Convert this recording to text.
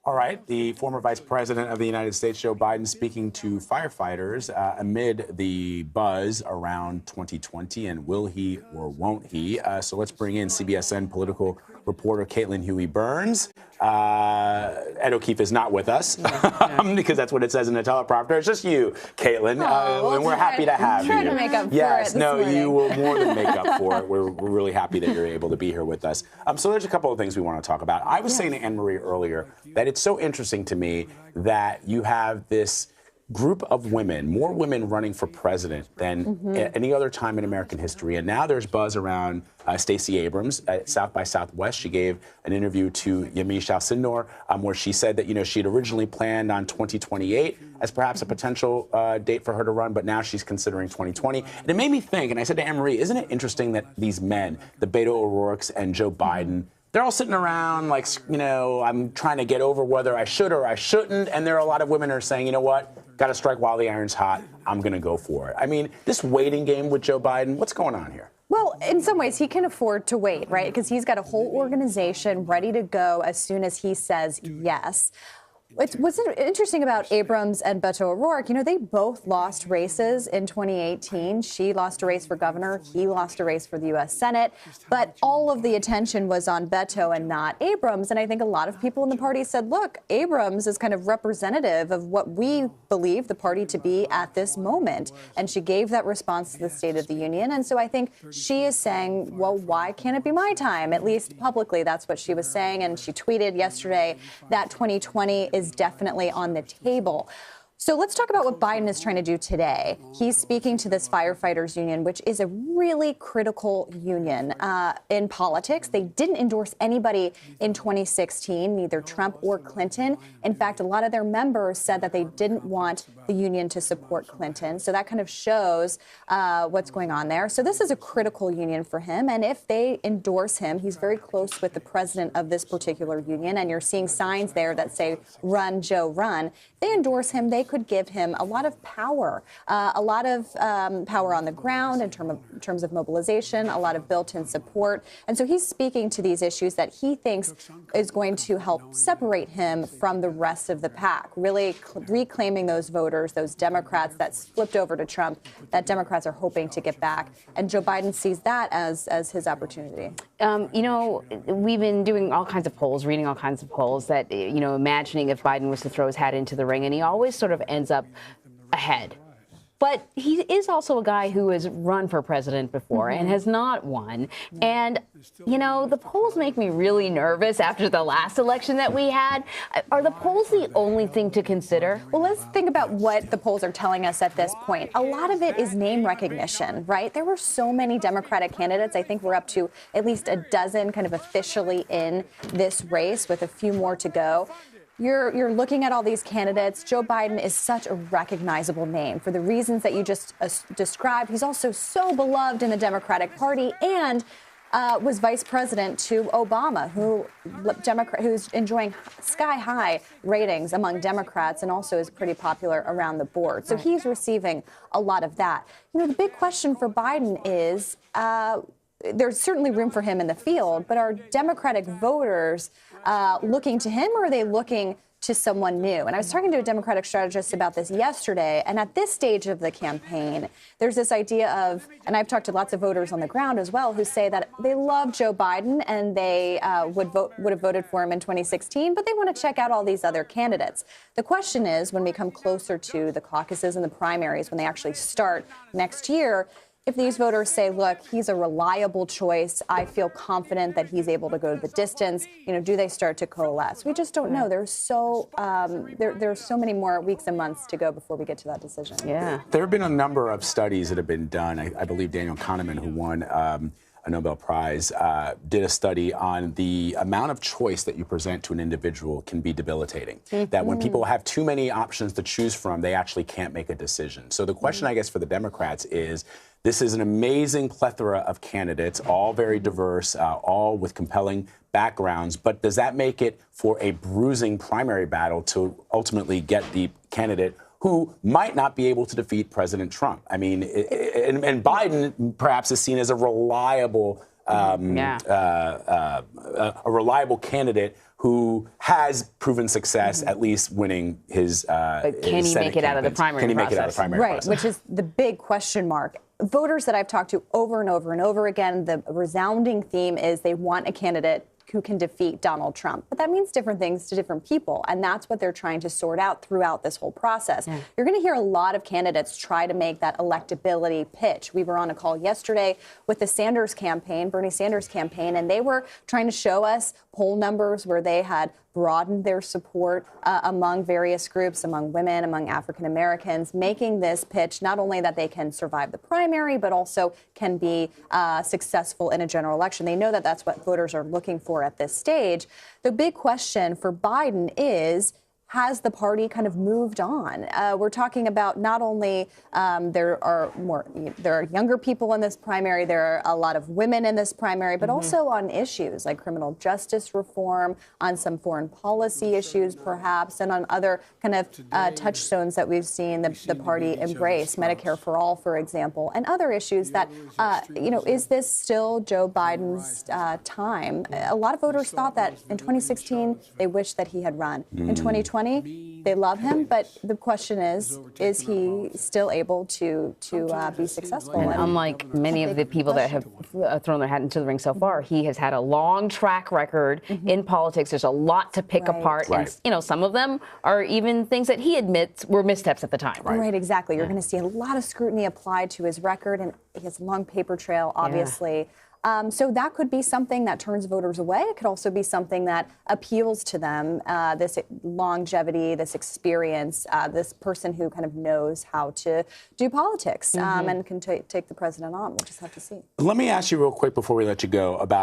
All right. The former Vice President of the United States, Joe Biden, speaking to firefighters amid the buzz around 2020 and will he or won't he? So let's bring in CBSN political reporter Caitlin Huey-Burns. Ed O'Keefe is not with us because that's what it says in the teleprompter. It's just you, Caitlin, and we're happy to have you. To make up for yes, it no, morning. you will more than make up for it. We're really happy that you're able to be here with us. So there's a couple of things we want to talk about. I was saying to Anne-Marie earlier that it's so interesting to me that you have this group of women, more women running for president than any other time in American history. And now there's buzz around Stacey Abrams at South by Southwest. She gave an interview to Yamiche Alcindor where she said that, she had originally planned on 2028 as perhaps a potential date for her to run, but now she's considering 2020. And it made me think, and I said to Anne-Marie, isn't it interesting that these men, the Beto O'Rourke's and Joe Biden, they're all sitting around like, I'm trying to get over whether I should or I shouldn't. And there are a lot of women who are saying, you know what? Got to strike while the iron's hot. I'm going to go for it. I mean, this waiting game with Joe Biden, what's going on here? Well, in some ways, he can afford to wait, right? Because he's got a whole organization ready to go as soon as he says yes. What's interesting about Abrams and Beto O'Rourke, they both lost races in 2018. She lost a race for governor. He lost a race for the U.S. Senate. But all of the attention was on Beto and not Abrams. And I think a lot of people in the party said, look, Abrams is kind of representative of what we believe the party to be at this moment. And she gave that response to the State of the Union. And so I think she is saying, well, why can't it be my time? At least publicly, that's what she was saying. And she tweeted yesterday that 2020 is definitely on the table. So let's talk about what Biden is trying to do today. He's speaking to this firefighters union, which is a really critical union in politics. They didn't endorse anybody in 2016, neither Trump or Clinton. In fact, a lot of their members said that they didn't want the union to support Clinton. So that kind of shows what's going on there. So this is a critical union for him. And if they endorse him, he's very close with the president of this particular union. And you're seeing signs there that say, run, Joe, run. If they endorse him, they could give him a lot of power, power on the ground in terms of mobilization, a lot of built-in support. And so he's speaking to these issues that he thinks is going to help separate him from the rest of the pack, really reclaiming those voters, those Democrats that flipped over to Trump, that Democrats are hoping to get back. And Joe Biden sees that as his opportunity. We've been doing all kinds of polls, reading all kinds of polls that, imagining if Biden was to throw his hat into the ring, and he always sort of ends up ahead. But he is also a guy who has run for president before and has not won. And, the polls make me really nervous after the last election that we had. Are the polls the only thing to consider? Well, let's think about what the polls are telling us at this point. A lot of it is name recognition, right? There were so many Democratic candidates. I think we're up to at least a dozen kind of officially in this race with a few more to go. You're looking at all these candidates. Joe Biden is such a recognizable name for the reasons that you just described. He's also so beloved in the Democratic Party and was vice president to Obama, who's enjoying sky-high ratings among Democrats and also is pretty popular around the board. So he's receiving a lot of that. The big question for Biden is there's certainly room for him in the field, but are Democratic voters looking to him, or are they looking to someone new? And I was talking to a Democratic strategist about this yesterday, and at this stage of the campaign, there's this idea of, and I've talked to lots of voters on the ground as well, who say that they love Joe Biden and they would have voted for him in 2016, but they want to check out all these other candidates. The question is, when we come closer to the caucuses and the primaries, when they actually start next year, if these voters say, look, he's a reliable choice, I feel confident that he's able to go the distance, do they start to coalesce? We just don't know. There's so many more weeks and months to go before we get to that decision. Yeah. There have been a number of studies that have been done. I believe Daniel Kahneman, who won a Nobel Prize, did a study on the amount of choice that you present to an individual can be debilitating. That when people have too many options to choose from, they actually can't make a decision. So the question, I guess, for the Democrats is, this is an amazing plethora of candidates, all very diverse, all with compelling backgrounds. But does that make it for a bruising primary battle to ultimately get the candidate who might not be able to defeat President Trump? I mean, and Biden perhaps is seen as a reliable a reliable candidate who has proven success, at least winning his. But can he make it out of the primary process? Can he make it out of the primary process? Right, which is the big question mark. Voters that I've talked to over and over and over again, the resounding theme is they want a candidate who can defeat Donald Trump. But that means different things to different people, and that's what they're trying to sort out throughout this whole process. Yeah. You're going to hear a lot of candidates try to make that electability pitch. We were on a call yesterday with the Sanders campaign, Bernie Sanders campaign, and they were trying to show us poll numbers where they had broadened their support among various groups, among women, among African Americans, making this pitch not only that they can survive the primary, but also can be successful in a general election. They know that that's what voters are looking for at this stage. The big question for Biden is, has the party kind of moved on? We're talking about not only there are younger people in this primary, there are a lot of women in this primary, but also on issues like criminal justice reform, on some foreign policy issues perhaps, and on other kind of touchstones that we've seen the party embrace, Medicare for all, for example, and other issues that, is this still Joe Biden's time? A lot of voters thought that in 2016, they wished that he had run. In 2020, they love him, but the question is he still able to be successful? And unlike many of the people that have thrown their hat into the ring so far, he has had a long track record in politics. There's a lot to pick apart. Right. And, some of them are even things that he admits were missteps at the time. Right, exactly. You're going to see a lot of scrutiny applied to his record, and he has a long paper trail, obviously. Yeah. So that could be something that turns voters away. It could also be something that appeals to them, this longevity, this experience, this person who kind of knows how to do politics and can take the president on. We'll just have to see. Let me ask you real quick before we let you go about